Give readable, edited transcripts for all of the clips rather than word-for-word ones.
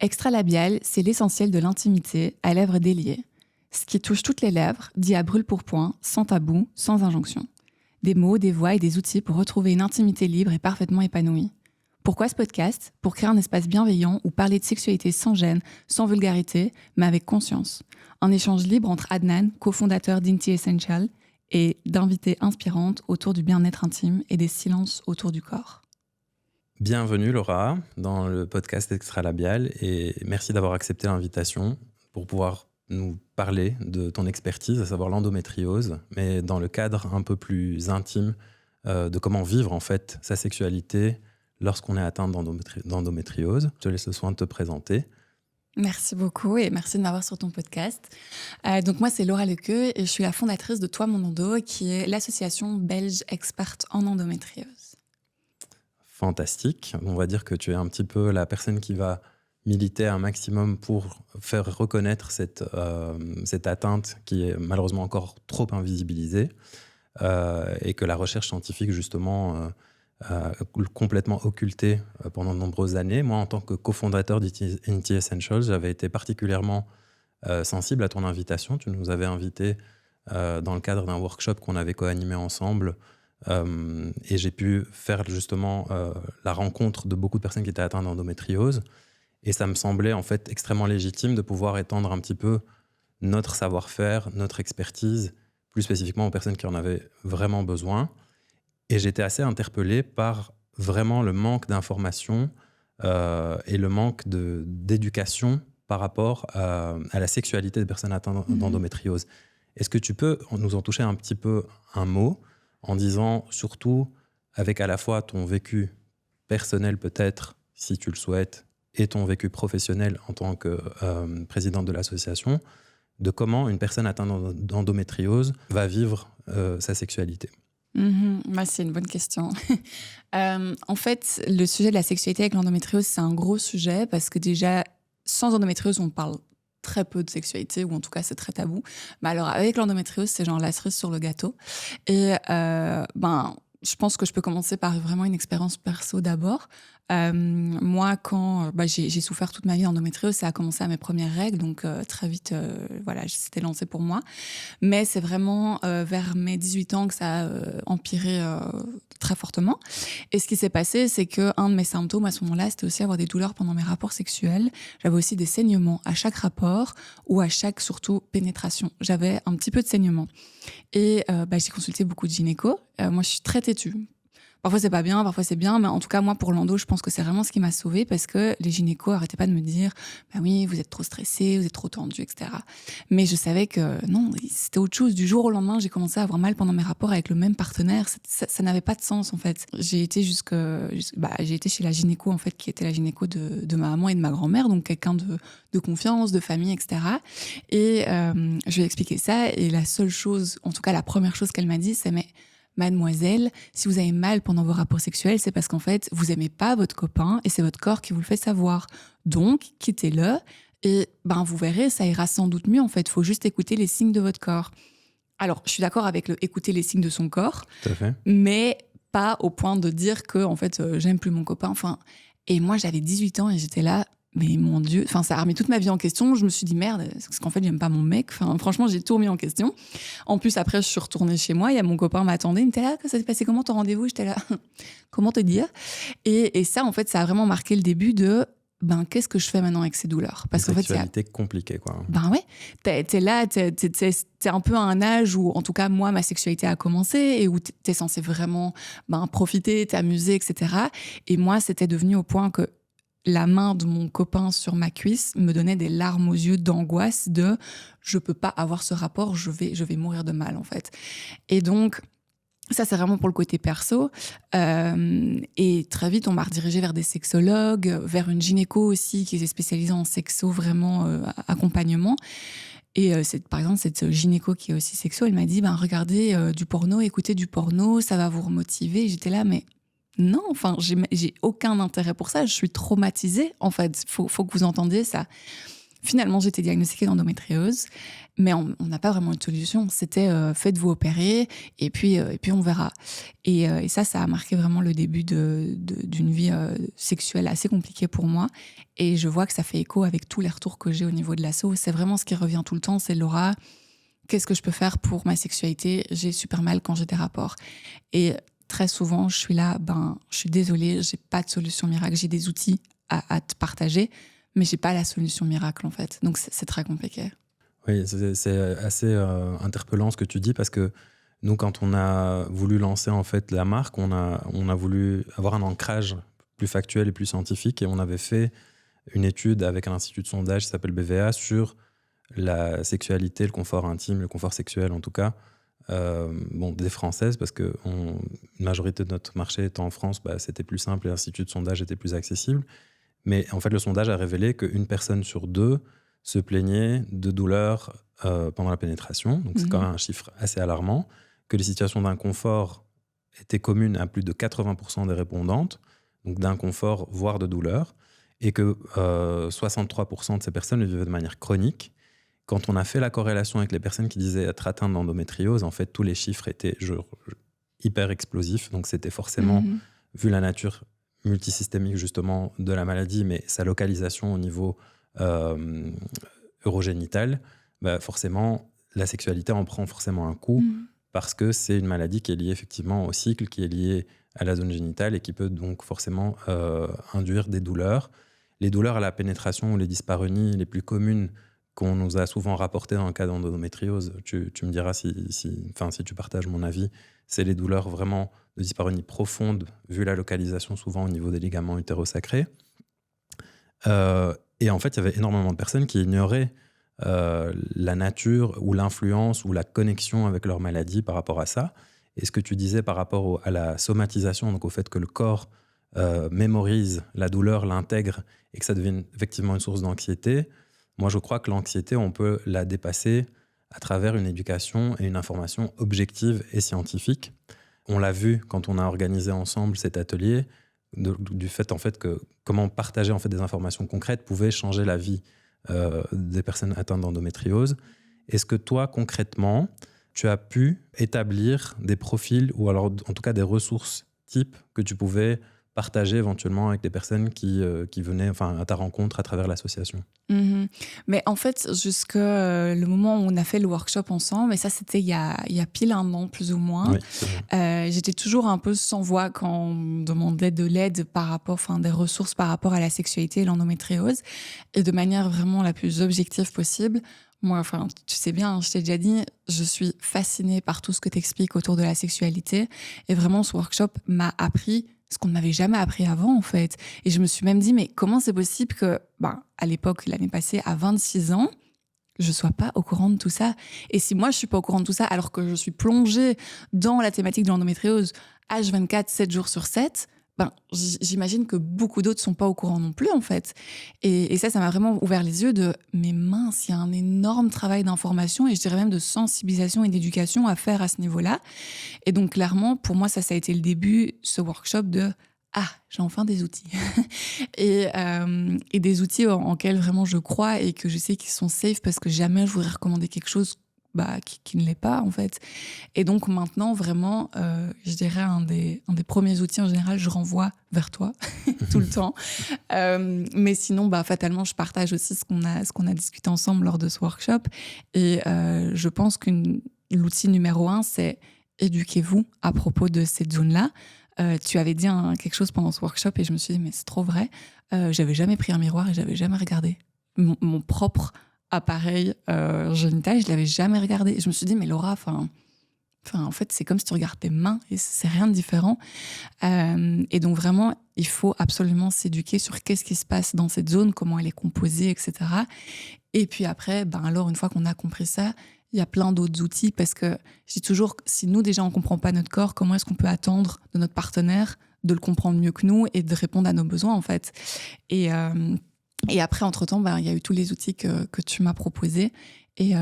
Extralabial, c'est l'essentiel de l'intimité à lèvres déliées. Ce qui touche toutes les lèvres, dit à brûle-pourpoint, sans tabou, sans injonction. Des mots, des voix et des outils pour retrouver une intimité libre et parfaitement épanouie. Pourquoi ce podcast ? Pour créer un espace bienveillant où parler de sexualité sans gêne, sans vulgarité, mais avec conscience. Un échange libre entre Adnan, cofondateur d'Inti Essential, et d'invités inspirantes autour du bien-être intime et des silences autour du corps. Bienvenue Laura dans le podcast Extralabial et merci d'avoir accepté l'invitation pour pouvoir nous parler de ton expertise, à savoir l'endométriose, mais dans le cadre un peu plus intime de comment vivre en fait sa sexualité lorsqu'on est atteint d'endométriose. Je te laisse le soin de te présenter. Merci beaucoup et merci de m'avoir sur ton podcast. Donc moi, c'est Laura Lequeux et je suis la fondatrice de Toi Mon Endo, qui est l'association belge experte en endométriose. Fantastique. On va dire que tu es un petit peu la personne qui va militer un maximum pour faire reconnaître cette atteinte qui est malheureusement encore trop invisibilisée et que la recherche scientifique justement complètement occultée pendant de nombreuses années. Moi, en tant que cofondateur d'Inti Essentials, j'avais été particulièrement sensible à ton invitation. Tu nous avais invités dans le cadre d'un workshop qu'on avait co-animé ensemble et j'ai pu faire justement la rencontre de beaucoup de personnes qui étaient atteintes d'endométriose. Et ça me semblait en fait extrêmement légitime de pouvoir étendre un petit peu notre savoir-faire, notre expertise, plus spécifiquement aux personnes qui en avaient vraiment besoin. Et j'étais assez interpellé par vraiment le manque d'informations et le manque d'éducation par rapport à la sexualité des personnes atteintes d'endométriose. Est-ce que tu peux nous en toucher un petit peu un mot en disant surtout avec à la fois ton vécu personnel peut-être, si tu le souhaites, et ton vécu professionnel en tant que présidente de l'association, de comment une personne atteinte d'endométriose va vivre sa sexualité. C'est une bonne question. En fait, le sujet de la sexualité avec l'endométriose, c'est un gros sujet parce que déjà, sans endométriose, on parle très peu de sexualité, ou en tout cas, c'est très tabou. Mais alors, avec l'endométriose, c'est genre la cerise sur le gâteau. Et je pense que je peux commencer par vraiment une expérience perso d'abord. Moi, quand j'ai souffert toute ma vie d'endométriose, ça a commencé à mes premières règles, donc très vite, c'était lancé pour moi. Mais c'est vraiment vers mes 18 ans que ça a empiré très fortement. Et ce qui s'est passé, c'est qu'un de mes symptômes à ce moment-là, c'était aussi avoir des douleurs pendant mes rapports sexuels. J'avais aussi des saignements à chaque rapport ou à chaque, surtout, pénétration. J'avais un petit peu de saignements. Et j'ai consulté beaucoup de gynéco. Moi, je suis très têtue. Parfois, c'est pas bien, parfois, c'est bien. Mais en tout cas, moi, pour l'endo, je pense que c'est vraiment ce qui m'a sauvée parce que les gynécos arrêtaient pas de me dire « oui, vous êtes trop stressée, vous êtes trop tendue, etc. » Mais je savais que non, c'était autre chose. Du jour au lendemain, j'ai commencé à avoir mal pendant mes rapports avec le même partenaire. Ça n'avait pas de sens, en fait. J'ai été j'ai été chez la gynéco, en fait, qui était la gynéco de ma maman et de ma grand-mère, donc quelqu'un de confiance, de famille, etc. Et je lui ai expliqué ça. Et la seule chose, en tout cas, la première chose qu'elle m'a dit, c'est « mais mademoiselle, si vous avez mal pendant vos rapports sexuels, c'est parce qu'en fait, vous aimez pas votre copain et c'est votre corps qui vous le fait savoir. Donc, quittez-le et vous verrez, ça ira sans doute mieux. En fait, il faut juste écouter les signes de votre corps. » Alors, je suis d'accord avec écouter les signes de son corps, Tout à fait. Mais pas au point de dire que en fait, j'aime plus mon copain. Et moi, j'avais 18 ans et j'étais là. Mais mon Dieu, ça a remis toute ma vie en question. Je me suis dit merde, parce qu'en fait, j'aime pas mon mec. Franchement, j'ai tout remis en question. En plus, après, je suis retournée chez moi. Il y a mon copain m'attendait. Il était là, ça s'est passé comment ton rendez-vous? J'étais là, comment te dire? Et ça, en fait, ça a vraiment marqué le début de qu'est-ce que je fais maintenant avec ces douleurs? Parce qu'en fait, sexualité compliquée, quoi. Ouais, t'es là, t'es un peu à un âge où, en tout cas, moi, ma sexualité a commencé et où t'es censé vraiment profiter, t'amuser, etc. Et moi, c'était devenu au point que la main de mon copain sur ma cuisse me donnait des larmes aux yeux d'angoisse de je peux pas avoir ce rapport, je vais mourir de mal en fait. Et donc ça c'est vraiment pour le côté perso. Et très vite on m'a redirigée vers des sexologues, vers une gynéco aussi qui est spécialisée en sexo vraiment accompagnement. Et par exemple cette gynéco qui est aussi sexo, elle m'a dit regardez du porno, écoutez du porno, ça va vous remotiver. Et j'étais là mais non, j'ai aucun intérêt pour ça. Je suis traumatisée, en fait. Faut que vous entendiez ça. Finalement, j'étais diagnostiquée d'endométriose, mais on n'a pas vraiment de solution. C'était faites-vous opérer et puis on verra. Et ça a marqué vraiment le début d'une vie sexuelle assez compliquée pour moi. Et je vois que ça fait écho avec tous les retours que j'ai au niveau de l'asso. C'est vraiment ce qui revient tout le temps, c'est Laura, qu'est-ce que je peux faire pour ma sexualité? J'ai super mal quand j'ai des rapports. Et très souvent, je suis là, je suis désolée, j'ai pas de solution miracle. J'ai des outils à te partager, mais j'ai pas la solution miracle en fait. Donc c'est très compliqué. Oui, c'est assez interpellant ce que tu dis parce que nous, quand on a voulu lancer en fait la marque, on a voulu avoir un ancrage plus factuel et plus scientifique et on avait fait une étude avec un institut de sondage qui s'appelle BVA sur la sexualité, le confort intime, le confort sexuel en tout cas, des Françaises parce que une majorité de notre marché étant en France, c'était plus simple et l'institut de sondage était plus accessible. Mais en fait, le sondage a révélé qu'une personne sur deux se plaignait de douleurs pendant la pénétration. Donc, c'est quand même un chiffre assez alarmant. Que les situations d'inconfort étaient communes à plus de 80% des répondantes, donc d'inconfort, voire de douleur, et que 63% de ces personnes le vivaient de manière chronique. Quand on a fait la corrélation avec les personnes qui disaient être atteintes d'endométriose, en fait, tous les chiffres étaient hyper explosifs. Donc, c'était forcément, vu la nature multisystémique justement de la maladie, mais sa localisation au niveau urogénital, forcément, la sexualité en prend forcément un coup parce que c'est une maladie qui est liée effectivement au cycle, qui est liée à la zone génitale et qui peut donc forcément induire des douleurs. Les douleurs à la pénétration ou les dyspareunies les plus communes qu'on nous a souvent rapportées dans le cas d'endométriose, tu me diras si tu partages mon avis, c'est les douleurs vraiment de dyspareunie profonde, vu la localisation souvent au niveau des ligaments utérosacrés. Et en fait, il y avait énormément de personnes qui ignoraient la nature ou l'influence ou la connexion avec leur maladie par rapport à ça. Et ce que tu disais par rapport à la somatisation, donc au fait que le corps mémorise la douleur, l'intègre et que ça devienne effectivement une source d'anxiété, moi je crois que l'anxiété, on peut la dépasser à travers une éducation et une information objective et scientifique. On l'a vu quand on a organisé ensemble cet atelier, du fait en fait que comment partager en fait des informations concrètes pouvait changer la vie des personnes atteintes d'endométriose. Est-ce que toi, concrètement, tu as pu établir des profils ou alors en tout cas des ressources types que tu pouvais partager éventuellement avec des personnes qui venaient à ta rencontre à travers l'association? Mais en fait, jusque le moment où on a fait le workshop ensemble, et ça c'était il y a pile un an plus ou moins, oui, j'étais toujours un peu sans voix quand on me demandait de l'aide par rapport, des ressources par rapport à la sexualité et l'endométriose, et de manière vraiment la plus objective possible. Moi, tu sais bien, je t'ai déjà dit, je suis fascinée par tout ce que tu expliques autour de la sexualité, et vraiment ce workshop m'a appris ce qu'on ne m'avait jamais appris avant, en fait. Et je me suis même dit, mais comment c'est possible que, à l'époque, l'année passée, à 26 ans, je ne sois pas au courant de tout ça? Et si moi, je ne suis pas au courant de tout ça, alors que je suis plongée dans la thématique de l'endométriose H24, 7 jours sur 7, j'imagine que beaucoup d'autres ne sont pas au courant non plus, en fait. Et ça m'a vraiment ouvert les yeux de, mais mince, il y a un énorme travail d'information et je dirais même de sensibilisation et d'éducation à faire à ce niveau-là. Et donc, clairement, pour moi, ça a été le début, ce workshop de « Ah, j'ai enfin des outils ». Et des outils en lesquels vraiment je crois et que je sais qu'ils sont safe parce que jamais je voudrais recommander quelque chose qui ne l'est pas, en fait. Et donc, maintenant, vraiment, je dirais un des premiers outils, en général, je renvoie vers toi tout le temps. Mais sinon, fatalement, je partage aussi ce qu'on a discuté ensemble lors de ce workshop. Et je pense que l'outil numéro 1, c'est éduquez-vous à propos de cette zone-là. Tu avais dit quelque chose pendant ce workshop et je me suis dit, mais c'est trop vrai. J'avais jamais pris un miroir et j'avais jamais regardé mon propre appareil génital, je l'avais jamais regardé. Je me suis dit, mais Laura, en fait, c'est comme si tu regardes tes mains et c'est rien de différent. Et donc vraiment, il faut absolument s'éduquer sur qu'est-ce qui se passe dans cette zone, comment elle est composée, etc. Et puis après, alors une fois qu'on a compris ça, il y a plein d'autres outils parce que je dis toujours, si nous déjà on comprend pas notre corps, comment est-ce qu'on peut attendre de notre partenaire de le comprendre mieux que nous et de répondre à nos besoins, en fait. Et après, entre-temps, il y a eu tous les outils que tu m'as proposés. Et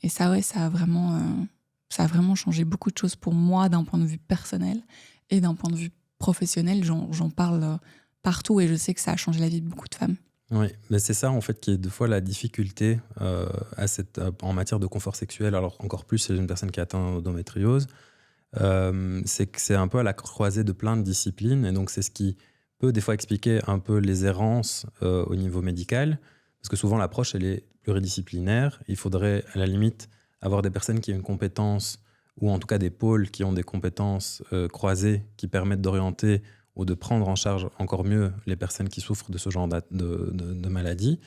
ça, ouais, ça a vraiment changé beaucoup de choses pour moi d'un point de vue personnel et d'un point de vue professionnel. J'en parle partout et je sais que ça a changé la vie de beaucoup de femmes. Oui, mais c'est ça en fait qui est des fois la difficulté en matière de confort sexuel, alors encore plus chez une personne qui a atteint l'endométriose, c'est que c'est un peu à la croisée de plein de disciplines et donc c'est ce qui peut des fois expliquer un peu les errances au niveau médical, parce que souvent l'approche elle est pluridisciplinaire, il faudrait à la limite avoir des personnes qui ont une compétence ou en tout cas des pôles qui ont des compétences croisées qui permettent d'orienter ou de prendre en charge encore mieux les personnes qui souffrent de ce genre de maladie.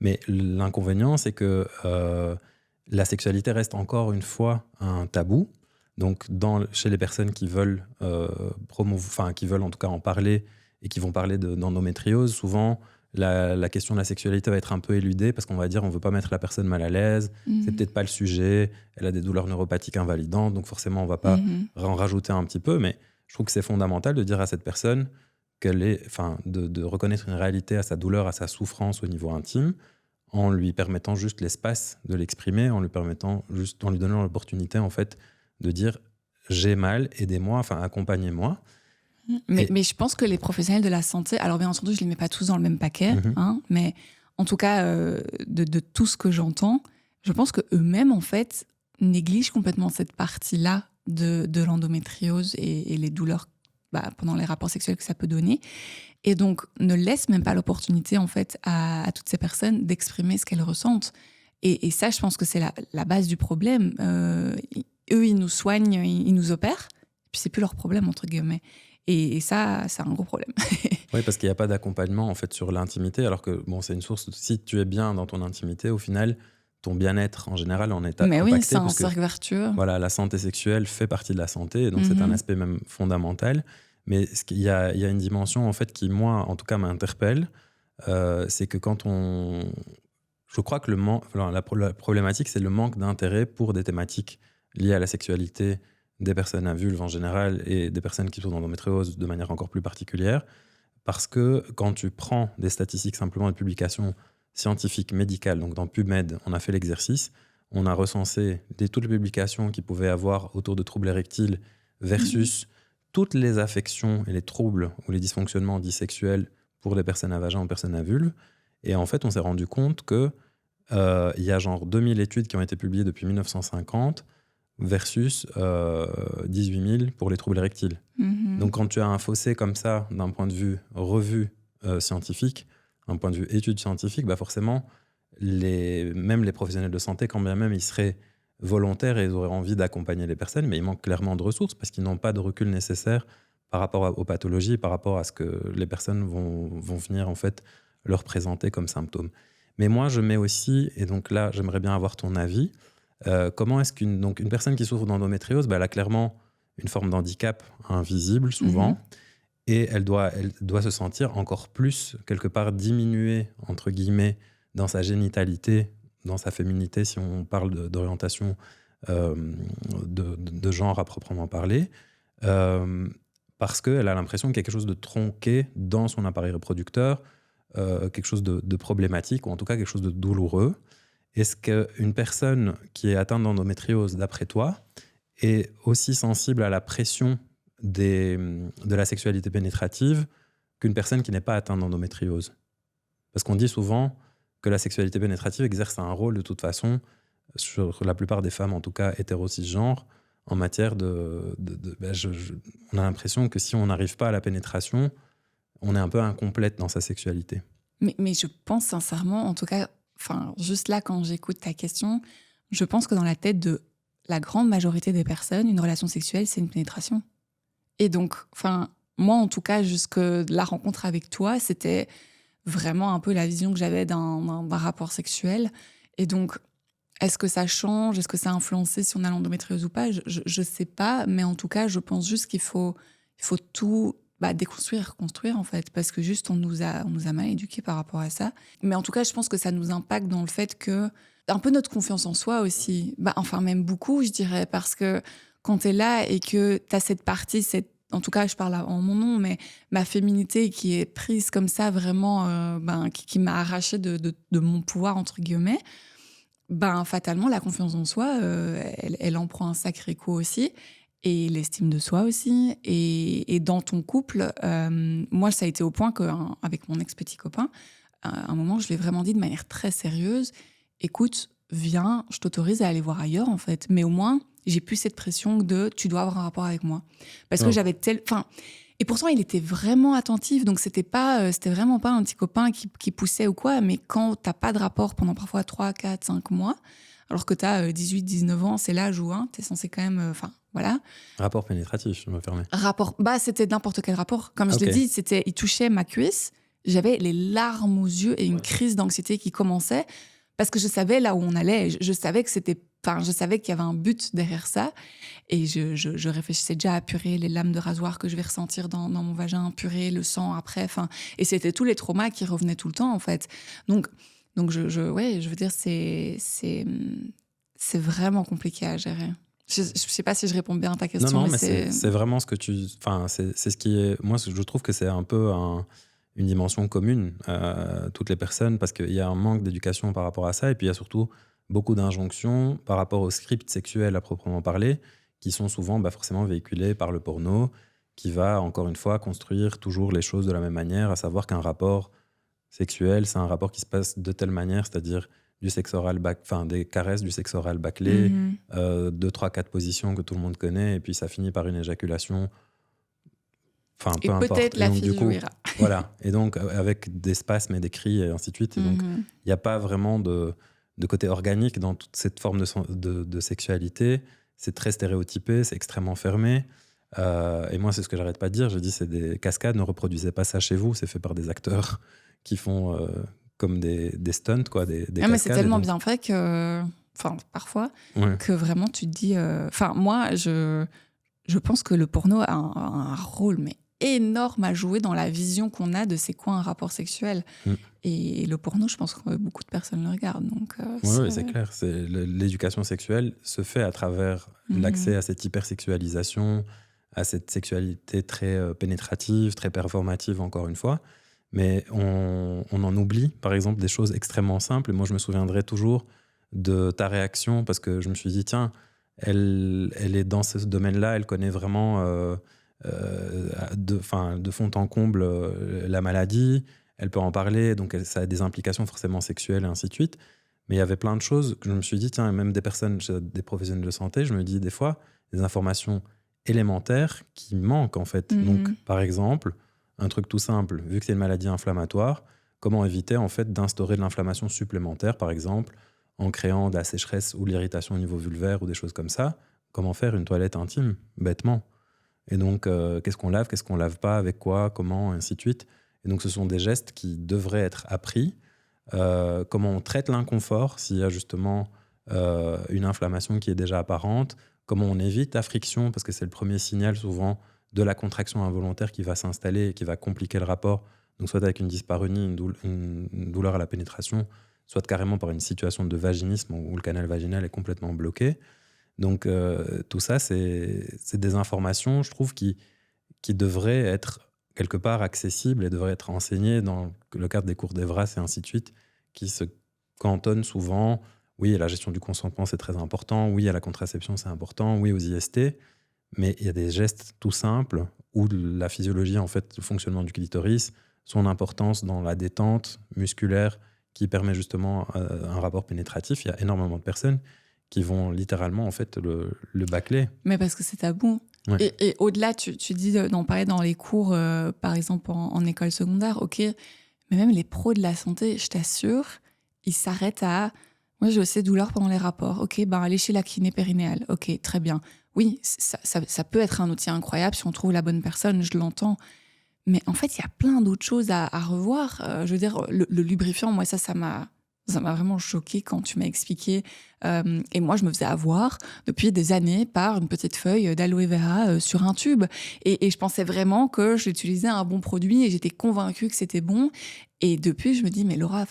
Mais l'inconvénient, c'est que la sexualité reste encore une fois un tabou. Donc, chez les personnes qui veulent, qui veulent en tout cas en parler et qui vont parler d'endométriose, souvent, la question de la sexualité va être un peu éludée parce qu'on va dire on ne veut pas mettre la personne mal à l'aise, c'est peut-être pas le sujet, elle a des douleurs neuropathiques invalidantes, donc forcément, on ne va pas en rajouter un petit peu, mais je trouve que c'est fondamental de dire à cette personne de reconnaître une réalité à sa douleur, à sa souffrance au niveau intime, en lui permettant juste l'espace de l'exprimer, en lui donnant l'opportunité en fait de dire j'ai mal, aidez-moi, accompagnez-moi. Mais je pense que les professionnels de la santé, alors bien entendu je les mets pas tous dans le même paquet, mais en tout cas de tout ce que j'entends, je pense que eux-mêmes en fait négligent complètement cette partie-là de l'endométriose et les douleurs pendant les rapports sexuels que ça peut donner. Et donc, ne laissent même pas l'opportunité, en fait, à toutes ces personnes d'exprimer ce qu'elles ressentent. Et ça, je pense que c'est la base du problème. Eux, ils nous soignent, ils nous opèrent, puis c'est plus leur problème, entre guillemets. Et ça, c'est un gros problème. Oui, parce qu'il n'y a pas d'accompagnement, en fait, sur l'intimité, alors que, bon, c'est une source... Si tu es bien dans ton intimité, au final, ton bien-être, en général, en est Mais impacté. oui, c'est un cercle vertueux. Voilà, la santé sexuelle fait partie de la santé, et donc c'est un aspect même fondamental. Mais il y a une dimension, en fait, qui, moi, en tout cas, m'interpelle. C'est que quand on... Je crois que la problématique, c'est le manque d'intérêt pour des thématiques liées à la sexualité des personnes à vulve en général et des personnes qui sont dans l'endométriose de manière encore plus particulière. Parce que quand tu prends des statistiques simplement de publications scientifiques, médicales, donc dans PubMed, on a fait l'exercice, on a recensé toutes les publications qu'il pouvait avoir autour de troubles érectiles versus toutes les affections et les troubles ou les dysfonctionnements dits sexuels pour les personnes à vagin ou personnes à vulve. Et en fait, on s'est rendu compte qu'il y a genre 2000 études qui ont été publiées depuis 1950 versus 18 000 pour les troubles érectiles. Donc quand tu as un fossé comme ça, d'un point de vue revue scientifique, d'un point de vue étude scientifique, forcément, même les professionnels de santé, quand bien même ils seraient volontaires et ils auraient envie d'accompagner les personnes, mais il manque clairement de ressources parce qu'ils n'ont pas de recul nécessaire par rapport aux pathologies, par rapport à ce que les personnes vont venir en fait leur présenter comme symptômes. Mais moi, je mets aussi, et donc là, j'aimerais bien avoir ton avis, comment est-ce qu'une personne qui souffre d'endométriose, elle a clairement une forme d'handicap invisible souvent, et elle doit se sentir encore plus, quelque part, diminuée, entre guillemets, dans sa génitalité, dans sa féminité, si on parle d'orientation de genre à proprement parler, parce qu'elle a l'impression qu'il y a quelque chose de tronqué dans son appareil reproducteur, quelque chose de problématique, ou en tout cas quelque chose de douloureux. Est-ce qu'une personne qui est atteinte d'endométriose, d'après toi, est aussi sensible à la pression de la sexualité pénétrative qu'une personne qui n'est pas atteinte d'endométriose? Parce qu'on dit souvent que la sexualité pénétrative exerce un rôle de toute façon sur la plupart des femmes, en tout cas hétéro-cisgenres, en matière on a l'impression que si on n'arrive pas à la pénétration, on est un peu incomplète dans sa sexualité. Mais je pense sincèrement, en tout cas, juste là, quand j'écoute ta question, je pense que dans la tête de la grande majorité des personnes, une relation sexuelle, c'est une pénétration. Et donc, moi, en tout cas, jusque la rencontre avec toi, c'était vraiment un peu la vision que j'avais d'un rapport sexuel. Et donc, est-ce que ça change? Est-ce que ça a influencé si on a l'endométriose ou pas? Je sais pas, mais en tout cas, je pense juste qu'il faut tout déconstruire, reconstruire, en fait, parce que juste, on nous a mal éduqués par rapport à ça. Mais en tout cas, je pense que ça nous impacte dans le fait que... Un peu notre confiance en soi aussi. Même beaucoup, je dirais, parce que quand t'es là et que t'as cette partie, en tout cas, je parle en mon nom, mais ma féminité qui est prise comme ça, vraiment, qui m'a arrachée de mon pouvoir, entre guillemets, fatalement, la confiance en soi, elle en prend un sacré coup aussi. Et l'estime de soi aussi. Et dans ton couple, moi, ça a été au point qu'avec mon ex-petit copain, À un moment, je lui ai vraiment dit de manière très sérieuse, écoute, viens, je t'autorise à aller voir ailleurs, en fait. Mais au moins, j'ai plus cette pression de tu dois avoir un rapport avec moi. Parce que Oh. j'avais Enfin, et pourtant, il était vraiment attentif. Donc, c'était vraiment pas un petit copain qui poussait ou quoi. Mais quand t'as pas de rapport pendant parfois 3, 4, 5 mois, alors que t'as 18, 19 ans, c'est l'âge où t'es censé quand même. Enfin, voilà. Rapport pénétratif, je me permets. Rapport. C'était n'importe quel rapport. Comme je Ok. l'ai dit, il touchait ma cuisse. J'avais les larmes aux yeux et une crise d'anxiété qui commençait parce que je savais là où on allait. Je savais que je savais qu'il y avait un but derrière ça. Et je réfléchissais déjà à purer les lames de rasoir que je vais ressentir dans mon vagin, purer le sang après. Enfin, et c'était tous les traumas qui revenaient tout le temps, en fait. Donc je veux dire, c'est vraiment compliqué à gérer. Je sais pas si je réponds bien à ta question. Non, mais c'est vraiment ce que tu... Enfin, c'est ce qui est... Moi, je trouve que c'est un peu une dimension commune à toutes les personnes parce qu'il y a un manque d'éducation par rapport à ça et puis il y a surtout beaucoup d'injonctions par rapport au script sexuel à proprement parler qui sont souvent forcément véhiculés par le porno qui va, encore une fois, construire toujours les choses de la même manière, à savoir qu'un rapport sexuel, c'est un rapport qui se passe de telle manière, c'est-à-dire du sexe oral, des caresses, du sexe oral bâclé, 2, 3, 4 positions que tout le monde connaît, et puis ça finit par une éjaculation. Enfin, peu importe. Peut-être la fille jouira. Voilà. Et donc, avec des spasmes et des cris, et ainsi de suite. Et donc, il n'y a pas vraiment de côté organique dans toute cette forme de sexualité. C'est très stéréotypé, c'est extrêmement fermé. Et moi, c'est ce que j'arrête pas de dire. Je dis, c'est des cascades, ne reproduisez pas ça chez vous. C'est fait par des acteurs qui font comme des stunts, quoi, des cascades. Mais c'est tellement bien fait que, parfois, que vraiment tu te dis... moi, je pense que le porno a un rôle mais énorme à jouer dans la vision qu'on a de c'est quoi un rapport sexuel. Et le porno, je pense que beaucoup de personnes le regardent. Donc, oui, c'est clair. L'éducation sexuelle se fait à travers l'accès à cette hypersexualisation, à cette sexualité très pénétrative, très performative, encore une fois. Mais on en oublie, par exemple, des choses extrêmement simples. Et moi, je me souviendrai toujours de ta réaction parce que je me suis dit, tiens, elle est dans ce domaine-là, elle connaît vraiment de fond en comble la maladie, elle peut en parler, donc ça a des implications forcément sexuelles et ainsi de suite. Mais il y avait plein de choses que je me suis dit, tiens, même des professionnels de santé, je me dis des fois, des informations élémentaires qui manquent en fait. Donc, par exemple, un truc tout simple, vu que c'est une maladie inflammatoire, comment éviter en fait d'instaurer de l'inflammation supplémentaire, par exemple, en créant de la sécheresse ou de l'irritation au niveau vulvaire ou des choses comme ça. Comment faire une toilette intime, bêtement. Et donc, qu'est-ce qu'on lave pas, avec quoi, comment, et ainsi de suite. Et donc, ce sont des gestes qui devraient être appris. Comment on traite l'inconfort s'il y a justement une inflammation qui est déjà apparente. Comment on évite la friction, parce que c'est le premier signal souvent de la contraction involontaire qui va s'installer et qui va compliquer le rapport. Donc, soit avec une dyspareunie, une douleur à la pénétration, soit carrément par une situation de vaginisme où le canal vaginal est complètement bloqué. Donc, tout ça, c'est des informations, je trouve, qui devraient être quelque part accessibles et devraient être enseignées dans le cadre des cours d'Evras et ainsi de suite, qui se cantonnent souvent. Oui, la gestion du consentement, c'est très important. Oui, à la contraception, c'est important. Oui, aux IST. Mais il y a des gestes tout simples où la physiologie, en fait, le fonctionnement du clitoris, son importance dans la détente musculaire qui permet justement un rapport pénétratif. Il y a énormément de personnes qui vont littéralement en fait le bâcler. Mais parce que c'est tabou. Ouais. Et au-delà, tu dis d'en parler dans les cours, par exemple en école secondaire, ok, mais même les pros de la santé, je t'assure, ils s'arrêtent à... Moi, j'ai aussi des douleurs pendant les rapports. Ok, aller chez la kiné périnéale. Ok, très bien. Oui, ça peut être un outil incroyable si on trouve la bonne personne, je l'entends. Mais en fait, il y a plein d'autres choses à revoir. Je veux dire, le lubrifiant, moi, ça m'a vraiment choquée quand tu m'as expliqué. Et moi, je me faisais avoir depuis des années par une petite feuille d'aloe vera sur un tube. Et je pensais vraiment que j'utilisais un bon produit et j'étais convaincue que c'était bon. Et depuis, je me dis, mais Laura,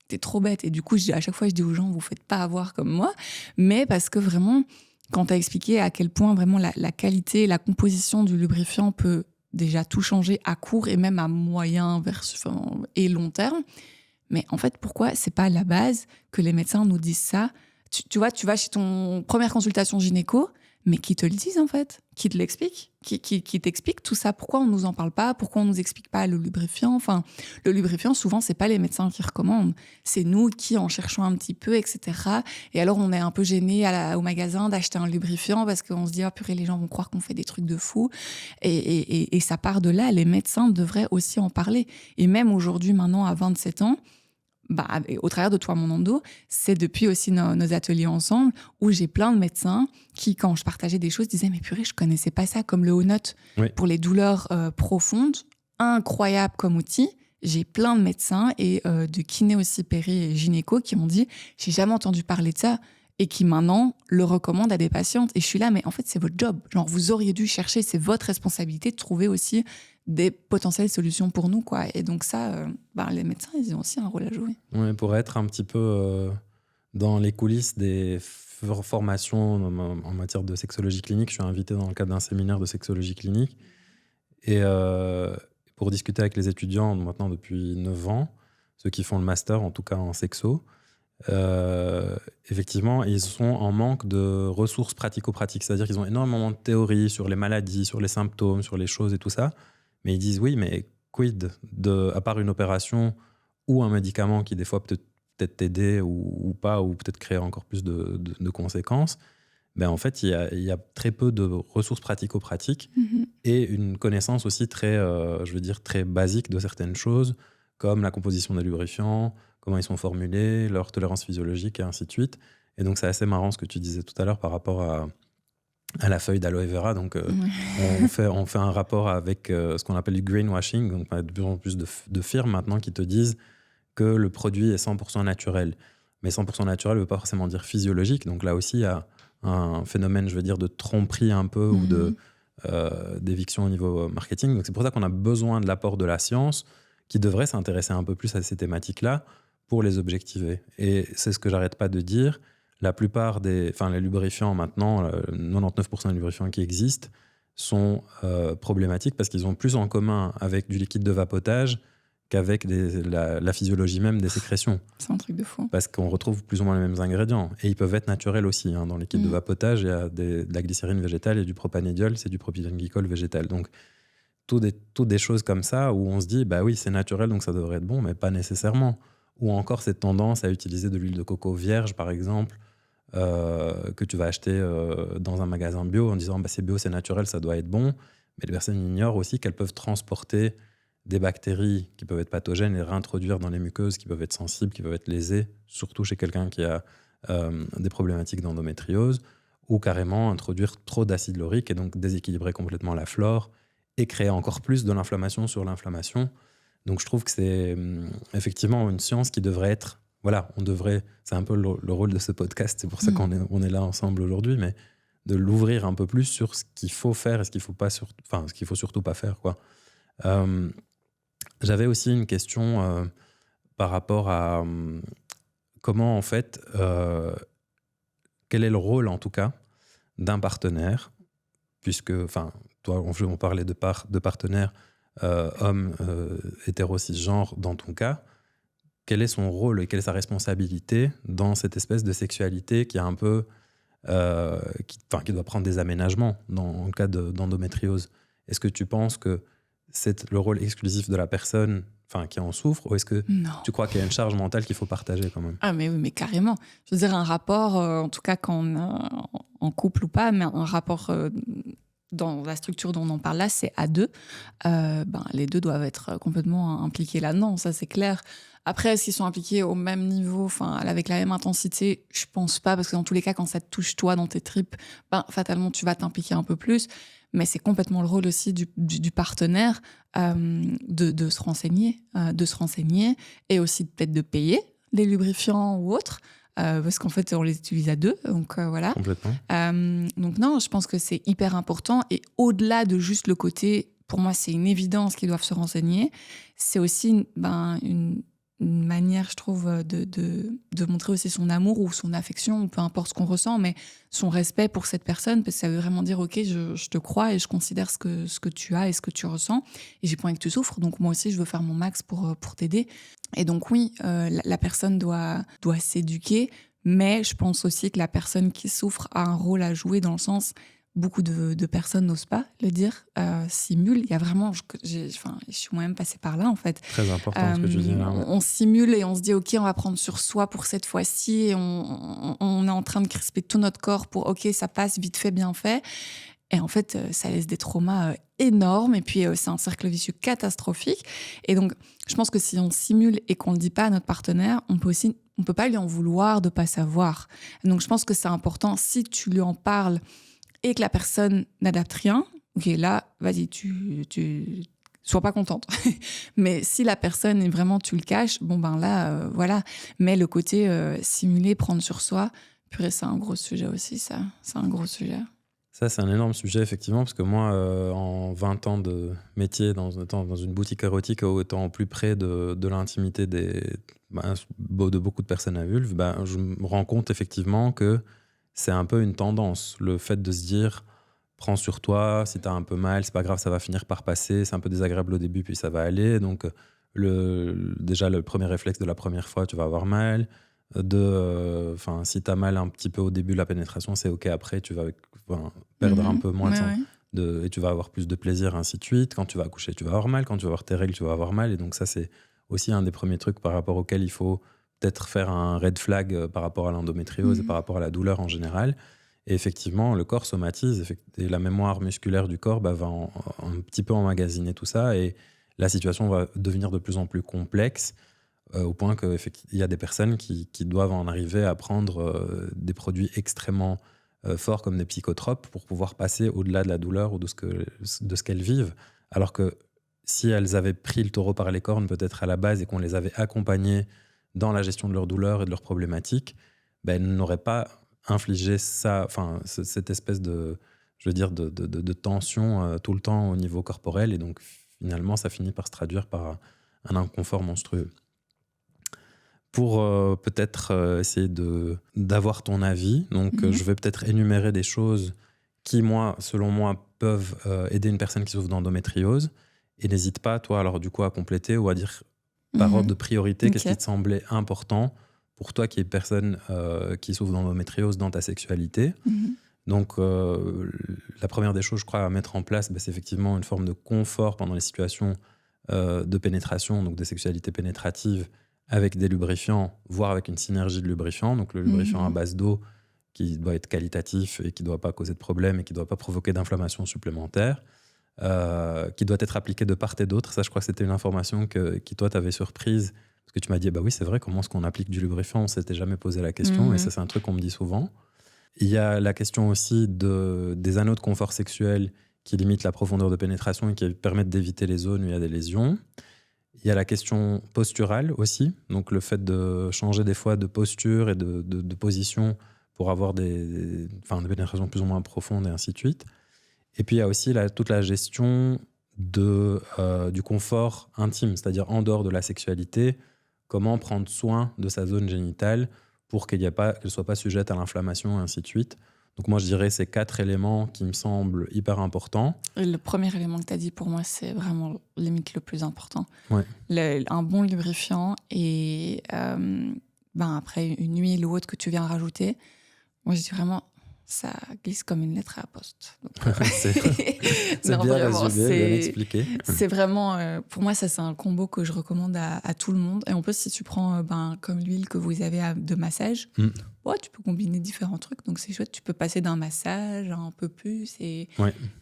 t'es trop bête. Et du coup, à chaque fois, je dis aux gens, vous faites pas avoir comme moi. Mais parce que vraiment, quand t'as expliqué à quel point vraiment la qualité, la composition du lubrifiant peut déjà tout changer à court et même à moyen et long terme. Mais en fait, pourquoi c'est pas à la base que les médecins nous disent ça ? Tu vois, tu vas chez ton première consultation gynéco, mais qui te le disent en fait, qui te l'expliquent, qui t'expliquent tout ça. Pourquoi on nous en parle pas? Pourquoi on nous explique pas le lubrifiant? Enfin, le lubrifiant, souvent, c'est pas les médecins qui recommandent. C'est nous qui, en cherchant un petit peu, etc. Et alors, on est un peu gêné au magasin d'acheter un lubrifiant parce qu'on se dit, ah purée, les gens vont croire qu'on fait des trucs de fou. Et ça part de là. Les médecins devraient aussi en parler. Et même aujourd'hui, maintenant, à 27 ans, au travers de Toi Mon Endo, c'est depuis aussi nos ateliers ensemble où j'ai plein de médecins qui, quand je partageais des choses, disaient « Mais purée, je connaissais pas ça », comme le Honot pour les douleurs profondes. Incroyable comme outil. J'ai plein de médecins et de kinés aussi, péri et gynéco, qui m'ont dit « J'ai jamais entendu parler de ça » et qui maintenant le recommandent à des patientes. Et je suis là, mais en fait, c'est votre job. Genre, vous auriez dû chercher, c'est votre responsabilité de trouver aussi des potentielles solutions pour nous, quoi. Et donc ça, les médecins, ils ont aussi un rôle à jouer. Ouais, pour être un petit peu dans les coulisses des formations en matière de sexologie clinique, je suis invité dans le cadre d'un séminaire de sexologie clinique. Et pour discuter avec les étudiants, maintenant depuis 9 ans, ceux qui font le master, en tout cas en sexo, effectivement, ils sont en manque de ressources pratico-pratiques. C'est-à-dire qu'ils ont énormément de théories sur les maladies, sur les symptômes, sur les choses et tout ça. Mais ils disent oui, mais quid à part une opération ou un médicament qui des fois peut-être t'aider ou pas, ou peut-être créer encore plus de conséquences, en fait, il y a très peu de ressources pratico-pratiques et une connaissance aussi très basique de certaines choses, comme la composition des lubrifiants, comment ils sont formulés, leur tolérance physiologique et ainsi de suite. Et donc, c'est assez marrant ce que tu disais tout à l'heure par rapport à la feuille d'aloe vera. Donc, on fait un rapport avec ce qu'on appelle du greenwashing. Donc, il y a de plus en plus de firmes maintenant qui te disent que le produit est 100% naturel. Mais 100% naturel ne veut pas forcément dire physiologique. Donc là aussi, il y a un phénomène, de tromperie un peu ou d'éviction au niveau marketing. Donc, c'est pour ça qu'on a besoin de l'apport de la science qui devrait s'intéresser un peu plus à ces thématiques-là pour les objectiver. Et c'est ce que j'arrête pas de dire. La plupart les lubrifiants maintenant, 99% des lubrifiants qui existent sont problématiques parce qu'ils ont plus en commun avec du liquide de vapotage qu'avec la physiologie même des sécrétions. C'est un truc de fou. Parce qu'on retrouve plus ou moins les mêmes ingrédients. Et ils peuvent être naturels aussi. Dans le liquide de vapotage, il y a de la glycérine végétale et du propanédiol, c'est du propylène-glycol végétal. Donc, toutes des choses comme ça où on se dit, oui, c'est naturel, donc ça devrait être bon, mais pas nécessairement. Ou encore cette tendance à utiliser de l'huile de coco vierge, par exemple, que tu vas acheter dans un magasin bio en disant c'est bio, c'est naturel, ça doit être bon. Mais les personnes ignorent aussi qu'elles peuvent transporter des bactéries qui peuvent être pathogènes et les réintroduire dans les muqueuses qui peuvent être sensibles, qui peuvent être lésées, surtout chez quelqu'un qui a des problématiques d'endométriose, ou carrément introduire trop d'acide laurique et donc déséquilibrer complètement la flore et créer encore plus de l'inflammation sur l'inflammation. Donc je trouve que c'est effectivement une science qui devrait être... c'est un peu le rôle de ce podcast, c'est pour ça qu'on est là ensemble aujourd'hui, mais de l'ouvrir un peu plus sur ce qu'il faut faire et ce qu'il faut faut surtout pas faire, quoi. J'avais aussi une question par rapport à comment, en fait, quel est le rôle, en tout cas, d'un partenaire, puisque, toi, on parlait de partenaire homme hétéro cisgenre dans ton cas. Quel est son rôle et quelle est sa responsabilité dans cette espèce de sexualité qui est un peu qui doit prendre des aménagements dans le cas d'endométriose? Est-ce que tu penses que c'est le rôle exclusif de la personne qui en souffre, ou est-ce que tu crois qu'il y a une charge mentale qu'il faut partager quand même? Ah mais oui, mais carrément. Je veux dire, un rapport, en tout cas quand on est en couple ou pas, mais un rapport dans la structure dont on en parle là, c'est à deux. Les deux doivent être complètement impliqués là-dedans, ça c'est clair. Après, est-ce qu'ils sont impliqués au même niveau, avec la même intensité? Je pense pas, parce que dans tous les cas, quand ça te touche toi dans tes tripes, fatalement tu vas t'impliquer un peu plus. Mais c'est complètement le rôle aussi du partenaire de se renseigner et aussi peut-être de payer les lubrifiants ou autres. Parce qu'en fait, on les utilise à deux, donc voilà. Complètement. Donc non, je pense que c'est hyper important. Et au-delà de juste le côté, pour moi, c'est une évidence qu'ils doivent se renseigner. C'est aussi une manière, je trouve, de montrer aussi son amour ou son affection, ou peu importe ce qu'on ressent, mais son respect pour cette personne, parce que ça veut vraiment dire, ok, je te crois et je considère ce que tu as et ce que tu ressens, et j'ai pas envie que tu souffres, donc moi aussi, je veux faire mon max pour t'aider. Et donc oui, la personne doit s'éduquer, Mais je pense aussi que la personne qui souffre a un rôle à jouer dans le sens, beaucoup de personnes n'osent pas le dire, simulent. Il y a vraiment, je suis moi-même passée par là en fait. Très important ce que tu dis là. Ouais. On simule et on se dit ok, on va prendre sur soi pour cette fois-ci et on est en train de crisper tout notre corps pour ok, ça passe vite fait, bien fait. Et en fait, ça laisse des traumas énormes et puis c'est un cercle vicieux catastrophique. Et donc, je pense que si on simule et qu'on ne le dit pas à notre partenaire, on peut pas lui en vouloir de pas savoir. Donc, je pense que c'est important, si tu lui en parles et que la personne n'adapte rien, ok, là, vas-y, tu sois pas contente. Mais si la personne est vraiment, tu le caches, bon ben là, voilà. Mais le côté simuler, prendre sur soi, purée, c'est un gros sujet aussi, ça. C'est un gros sujet. Ça, c'est un énorme sujet, effectivement, parce que moi, en 20 ans de métier, dans une boutique érotique, étant au plus près de l'intimité de beaucoup de personnes à vulve, je me rends compte effectivement que c'est un peu une tendance. Le fait de se dire, prends sur toi, si t'as un peu mal, c'est pas grave, ça va finir par passer, c'est un peu désagréable au début, puis ça va aller. Donc, déjà, le premier réflexe de la première fois, tu vas avoir mal. Si t'as mal un petit peu au début de la pénétration, c'est ok, après tu vas perdre un peu moins et tu vas avoir plus de plaisir, ainsi de suite. Quand tu vas accoucher, tu vas avoir mal. Quand tu vas avoir tes règles, tu vas avoir mal. Et donc ça, c'est aussi un des premiers trucs par rapport auquel il faut peut-être faire un red flag par rapport à l'endométriose et par rapport à la douleur en général. Et effectivement, le corps somatise et la mémoire musculaire du corps va un petit peu emmagasiner tout ça, et la situation va devenir de plus en plus complexe. Au point qu'il y a des personnes qui doivent en arriver à prendre des produits extrêmement forts comme des psychotropes pour pouvoir passer au-delà de la douleur ou de ce qu'elles vivent. Alors que si elles avaient pris le taureau par les cornes peut-être à la base et qu'on les avait accompagnées dans la gestion de leur douleur et de leurs problématiques, elles n'auraient pas infligé cette espèce de tension tout le temps au niveau corporel. Et donc finalement, ça finit par se traduire par un inconfort monstrueux. Pour peut-être essayer d'avoir ton avis. Donc, je vais peut-être énumérer des choses qui, selon moi, peuvent aider une personne qui souffre d'endométriose. Et n'hésite pas, toi, alors du coup, à compléter ou à dire par ordre de priorité qu'est-ce qui te semblait important pour toi qui es personne qui souffre d'endométriose dans ta sexualité. Donc, la première des choses, je crois, à mettre en place, c'est effectivement une forme de confort pendant les situations de pénétration, donc des sexualités pénétratives, avec des lubrifiants, voire avec une synergie de lubrifiants. Donc le lubrifiant à base d'eau qui doit être qualitatif et qui ne doit pas causer de problème et qui ne doit pas provoquer d'inflammation supplémentaire, qui doit être appliqué de part et d'autre. Ça, je crois que c'était une information qui toi, t'avais surprise, parce que tu m'as dit, oui, c'est vrai, comment est-ce qu'on applique du lubrifiant? On ne s'était jamais posé la question, et ça, c'est un truc qu'on me dit souvent. Il y a la question aussi des anneaux de confort sexuel qui limitent la profondeur de pénétration et qui permettent d'éviter les zones où il y a des lésions. Il y a la question posturale aussi, donc le fait de changer des fois de posture et de position pour avoir des pénétrations plus ou moins profondes et ainsi de suite. Et puis il y a aussi toute la gestion du confort intime, c'est-à-dire en dehors de la sexualité, comment prendre soin de sa zone génitale pour qu'elle ne soit pas sujette à l'inflammation et ainsi de suite. Donc moi, je dirais ces 4 éléments qui me semblent hyper importants. Et le premier élément que tu as dit, pour moi, c'est vraiment limite le plus important. Ouais. Un bon lubrifiant et après une huile ou autre que tu viens rajouter, moi, je dis vraiment, ça glisse comme une lettre à la poste. Donc, c'est bien vraiment, résumé, bien expliqué. C'est vraiment, pour moi, ça, c'est un combo que je recommande à tout le monde. Et en plus, si tu prends comme l'huile que vous avez de massage, tu peux combiner différents trucs. Donc, c'est chouette. Tu peux passer d'un massage à un peu plus.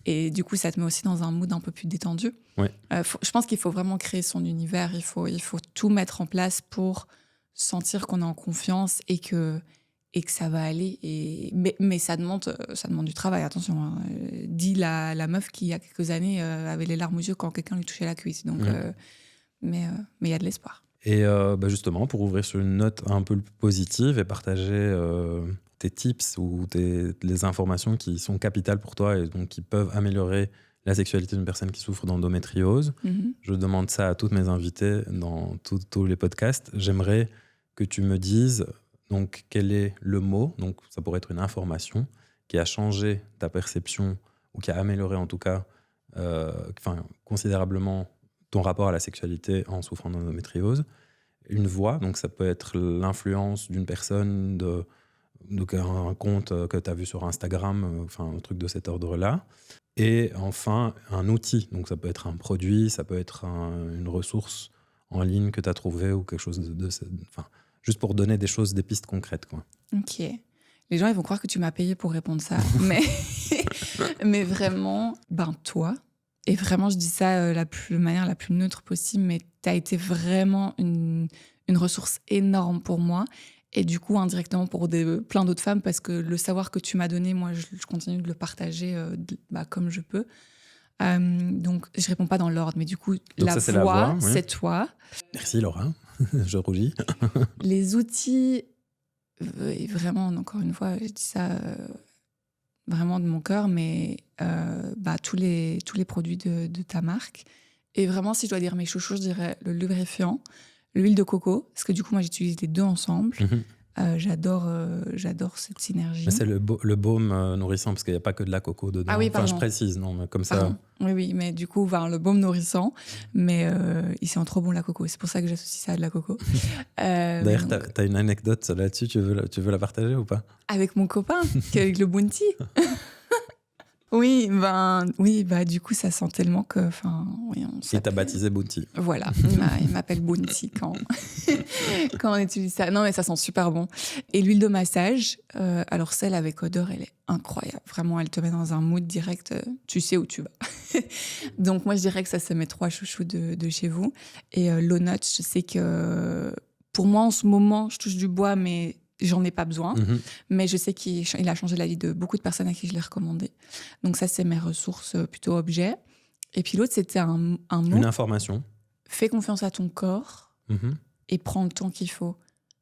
Et du coup, ça te met aussi dans un mood un peu plus détendu. Ouais. Je pense qu'il faut vraiment créer son univers. Il faut tout mettre en place pour sentir qu'on est en confiance et que ça va aller. Mais ça demande du travail, attention. Hein. Dit la meuf qui, il y a quelques années, avait les larmes aux yeux quand quelqu'un lui touchait la cuisse. Donc, mais il y a de l'espoir. Et justement, pour ouvrir sur une note un peu positive et partager tes tips ou les informations qui sont capitales pour toi et donc qui peuvent améliorer la sexualité d'une personne qui souffre d'endométriose, je demande ça à toutes mes invitées dans tous les podcasts. J'aimerais que tu me dises... Donc, quel est le mot? Donc, ça pourrait être une information qui a changé ta perception ou qui a amélioré en tout cas considérablement ton rapport à la sexualité en souffrant d'endométriose. une voix. Donc, ça peut être l'influence d'une personne, donc un compte que tu as vu sur Instagram, enfin, un truc de cet ordre-là. Et enfin, un outil. Donc, ça peut être un produit, ça peut être une ressource en ligne que tu as trouvée ou quelque chose enfin, juste pour donner des pistes concrètes, quoi. Ok. Les gens, ils vont croire que tu m'as payé pour répondre ça. mais vraiment, toi. Et vraiment, je dis ça de manière la plus neutre possible, mais tu as été vraiment une ressource énorme pour moi. Et du coup, indirectement pour plein d'autres femmes, parce que le savoir que tu m'as donné, moi, je continue de le partager comme je peux. Donc, je réponds pas dans l'ordre, mais du coup, Donc ça, c'est la voix, oui. c'est toi. Merci Laura, je rougis. Les outils, et vraiment, encore une fois, je dis ça vraiment de mon cœur, mais tous les produits de ta marque. Et vraiment, si je dois dire mes chouchous, je dirais le lubrifiant, l'huile de coco, parce que du coup, moi, j'utilise les deux ensemble. J'adore cette synergie. Mais c'est le baume nourrissant, parce qu'il n'y a pas que de la coco dedans. Ah oui, pardon. Enfin, je précise, non, mais comme pardon. ça. Oui, mais du coup, le baume nourrissant, mais il sent trop bon la coco. C'est pour ça que j'associe ça à de la coco. D'ailleurs, tu as une anecdote là-dessus, tu veux la partager ou pas? Avec mon copain, avec le Bounty. Oui, du coup, ça sent tellement que... Il t'a baptisé Bounty. Voilà, il m'appelle Bounty quand on utilise ça. Non, mais ça sent super bon. Et l'huile de massage, alors celle avec odeur, elle est incroyable. Vraiment, elle te met dans un mood direct, tu sais où tu vas. Donc moi, je dirais que ça, c'est mes 3 chouchous de chez vous. Et l'eau note, je sais que pour moi, en ce moment, je touche du bois, mais... j'en ai pas besoin, mais je sais qu'il a changé la vie de beaucoup de personnes à qui je l'ai recommandé. Donc ça, c'est mes ressources plutôt objets. Et puis l'autre, c'était un mot. Une information. Fais confiance à ton corps et prends le temps qu'il faut.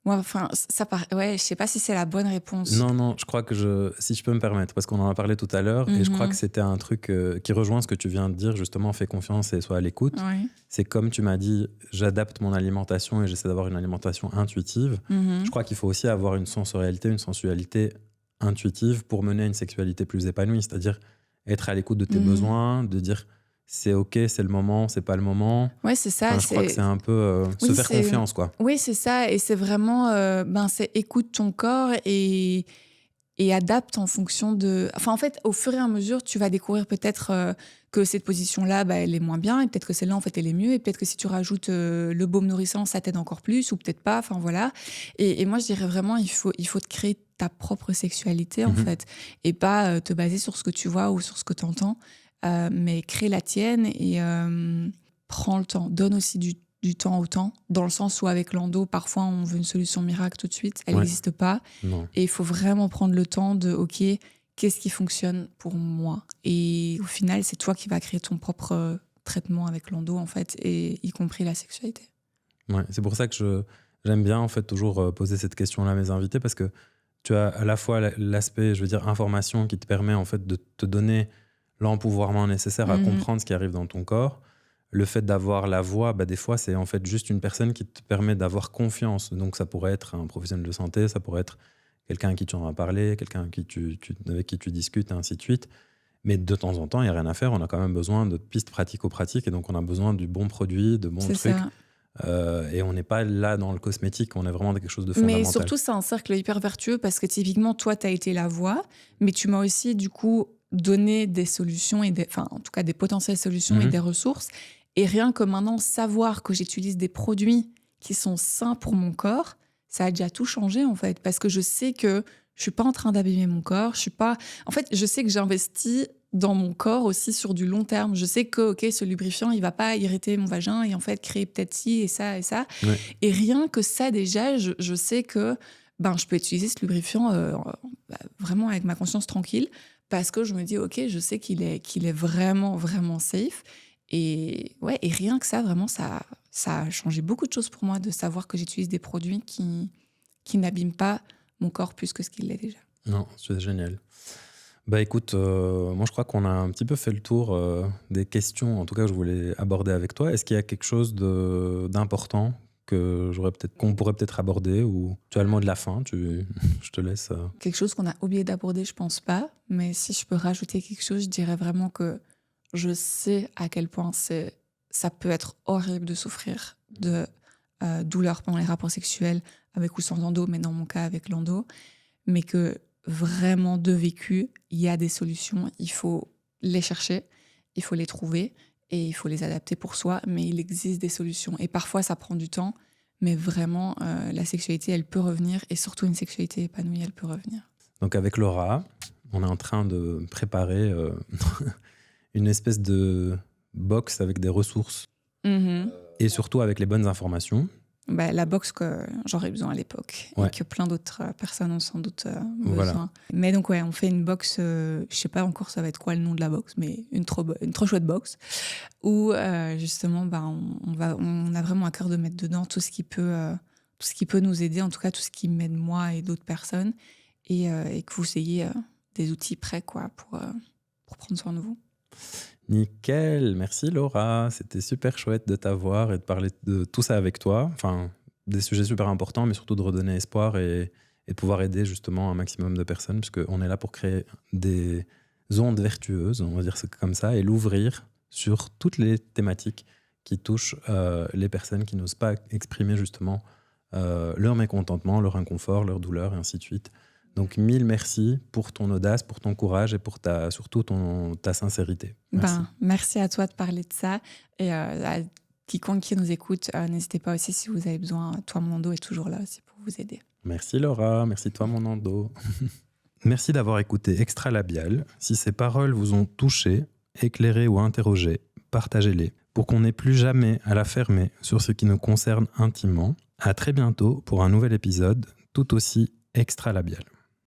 Moi, ça paraît... Ouais, je sais pas si c'est la bonne réponse. Non, je crois que si je peux me permettre, parce qu'on en a parlé tout à l'heure, et je crois que c'était un truc qui rejoint ce que tu viens de dire, justement, fais confiance et sois à l'écoute. Ouais. C'est comme tu m'as dit, j'adapte mon alimentation et j'essaie d'avoir une alimentation intuitive. Je crois qu'il faut aussi avoir une sensorialité, une sensualité intuitive pour mener une sexualité plus épanouie, c'est-à-dire être à l'écoute de tes besoins, de dire c'est ok, c'est le moment, c'est pas le moment. Ouais, c'est ça. Enfin, je crois que c'est un peu se faire confiance, quoi. Oui, c'est ça. Et c'est vraiment, c'est écoute ton corps et adapte en fonction de... Enfin, en fait, au fur et à mesure, tu vas découvrir peut-être que cette position-là, elle est moins bien, et peut-être que celle-là, en fait, elle est mieux, et peut-être que si tu rajoutes le baume nourrissant, ça t'aide encore plus, ou peut-être pas, enfin voilà. Et moi, je dirais vraiment, il faut te créer ta propre sexualité, en fait, et pas te baser sur ce que tu vois ou sur ce que tu entends, mais crée la tienne et prends le temps. Donne aussi du temps au temps, dans le sens où avec l'endo, parfois on veut une solution miracle tout de suite, elle n'existe pas. Non. Et il faut vraiment prendre le temps de, ok, qu'est-ce qui fonctionne pour moi? Et au final, c'est toi qui vas créer ton propre traitement avec l'endo, en fait, et y compris la sexualité. Ouais, c'est pour ça que j'aime bien, en fait, toujours poser cette question-là à mes invités, parce que tu as à la fois l'aspect, je veux dire, information qui te permet, en fait, de te donner l'empouvoirment nécessaire à comprendre ce qui arrive dans ton corps. Le fait d'avoir la voix, des fois, c'est en fait juste une personne qui te permet d'avoir confiance. Donc, ça pourrait être un professionnel de santé, ça pourrait être quelqu'un à qui tu en as parlé, quelqu'un avec qui tu discutes, et ainsi de suite. Mais de temps en temps, il n'y a rien à faire. On a quand même besoin de pistes pratico-pratiques, et donc on a besoin du bon produit, de bons trucs. Et on n'est pas là dans le cosmétique, on est vraiment dans quelque chose de fondamental. Mais surtout, c'est un cercle hyper vertueux, parce que typiquement, toi, tu as été la voix, mais tu m'as aussi, du coup, donné des solutions, en tout cas des potentielles solutions et des ressources. Et rien que maintenant, savoir que j'utilise des produits qui sont sains pour mon corps, ça a déjà tout changé, en fait. Parce que je sais que je suis pas en train d'abîmer mon corps. En fait, je sais que j'investis dans mon corps aussi sur du long terme. Je sais que, ok, ce lubrifiant, il va pas irriter mon vagin et en fait créer peut-être ci et ça et ça. Ouais. Et rien que ça, déjà, je sais que je peux utiliser ce lubrifiant vraiment avec ma conscience tranquille, parce que je me dis, ok, je sais qu'il est vraiment, vraiment safe. Et rien que ça, vraiment, ça a changé beaucoup de choses pour moi, de savoir que j'utilise des produits qui n'abîment pas mon corps plus que ce qu'il l'est déjà. Non, c'est génial. Écoute, moi je crois qu'on a un petit peu fait le tour des questions, en tout cas que je voulais aborder avec toi. Est-ce qu'il y a quelque chose d'important qu'on pourrait peut-être aborder, ou tu as le mot de la fin, je te laisse. Quelque chose qu'on a oublié d'aborder, je pense pas, mais si je peux rajouter quelque chose, je dirais vraiment que je sais à quel point ça peut être horrible de souffrir, de douleur pendant les rapports sexuels, avec ou sans endo, mais dans mon cas, avec l'endo. Mais que vraiment, de vécu, il y a des solutions. Il faut les chercher, il faut les trouver et il faut les adapter pour soi. Mais il existe des solutions. Et parfois, ça prend du temps. Mais vraiment, la sexualité, elle peut revenir. Et surtout, une sexualité épanouie, elle peut revenir. Donc avec Laura, on est en train de préparer une espèce de box avec des ressources et surtout avec les bonnes informations. La box que j'aurais besoin à l'époque et que plein d'autres personnes ont sans doute besoin. Voilà. Mais donc on fait une box, je sais pas encore ça va être quoi le nom de la box, mais une trop chouette box où justement on a vraiment à cœur de mettre dedans tout ce qui peut nous aider, en tout cas tout ce qui m'aide moi et d'autres personnes et que vous ayez des outils prêts quoi pour prendre soin de vous. Nickel, merci Laura, c'était super chouette de t'avoir et de parler de tout ça avec toi, enfin des sujets super importants mais surtout de redonner espoir et de pouvoir aider justement un maximum de personnes puisqu'on est là pour créer des ondes vertueuses, on va dire c'est comme ça, et l'ouvrir sur toutes les thématiques qui touchent les personnes qui n'osent pas exprimer justement leur mécontentement, leur inconfort, leur douleur et ainsi de suite. Donc, 1000 merci pour ton audace, pour ton courage et pour surtout ta sincérité. Merci. Merci à toi de parler de ça. Et à quiconque qui nous écoute, n'hésitez pas aussi si vous avez besoin. Toi, mon endo est toujours là aussi pour vous aider. Merci Laura, merci toi, mon endo. Merci d'avoir écouté Extra Labial. Si ces paroles vous ont touché, éclairé ou interrogé, partagez-les pour qu'on n'ait plus jamais à la fermer sur ce qui nous concerne intimement. À très bientôt pour un nouvel épisode tout aussi extra labial.